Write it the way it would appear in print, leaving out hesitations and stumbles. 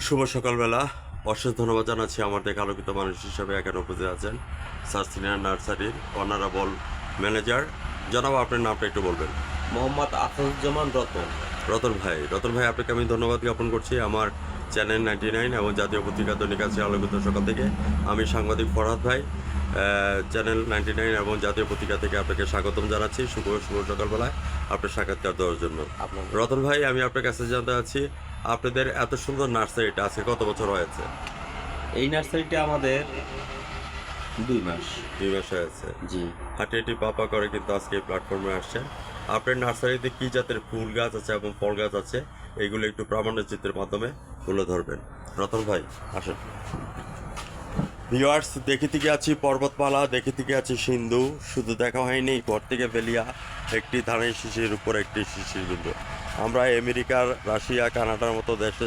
শুভ সকালবেলা। অশেষ ধন্যবাদ জানাচ্ছি আমার দেখে আলোকিত মানুষ হিসাবে এখানে উপস্থিত আছেন স্যার সিনিয়র নার্সারির অনারেবল ম্যানেজার। জনাব, আপনার নামটা একটু বলবেন। মোহাম্মদ আসাদুজ্জামান রতন। রতন ভাই আপনাকে আমি ধন্যবাদ জ্ঞাপন করছি আমার চ্যানেল 99 এবং জাতীয় পত্রিকা দৈনিক আছে আলোকিত সকাল থেকে। আমি সাংবাদিক ফরহাদ ভাই, চ্যানেল 99 এবং জাতীয় পত্রিকা থেকে আপনাকে স্বাগতম জানাচ্ছি শুভ সকালবেলায় আপনার সাক্ষাৎকার দেওয়ার জন্য। আপনার রতন ভাই, আমি আপনার কাছে জানতে চাচ্ছি আপনাদের এত সুন্দর নার্সারিটা আজকে কত বছর হয়েছে? এই নার্সারিটা আমাদের 2 মাস। 2 মাস হয়েছে। জি। হাঁটি পাপা করে কিন্তু আজকে এই প্ল্যাটফর্মে আসছেন। আপনার নার্সারিতে কী জাতের ফুল গাছ আছে এবং ফল গাছ আছে এইগুলো একটু প্রামাণ্য চিত্রের মাধ্যমে তুলে ধরবেন। রতন ভাই আসেন। ভিউয়ার্স, দেখিতে আছি পর্বতমালা, দেখিতে আছি সিন্ধু, শুধু দেখা হয়নি ঘর থেকে বেলিয়া একটি ধানের শিশির উপর একটি শিশির বিন্দু। আমরা আমেরিকার, রাশিয়া, কানাডার মতো দেশে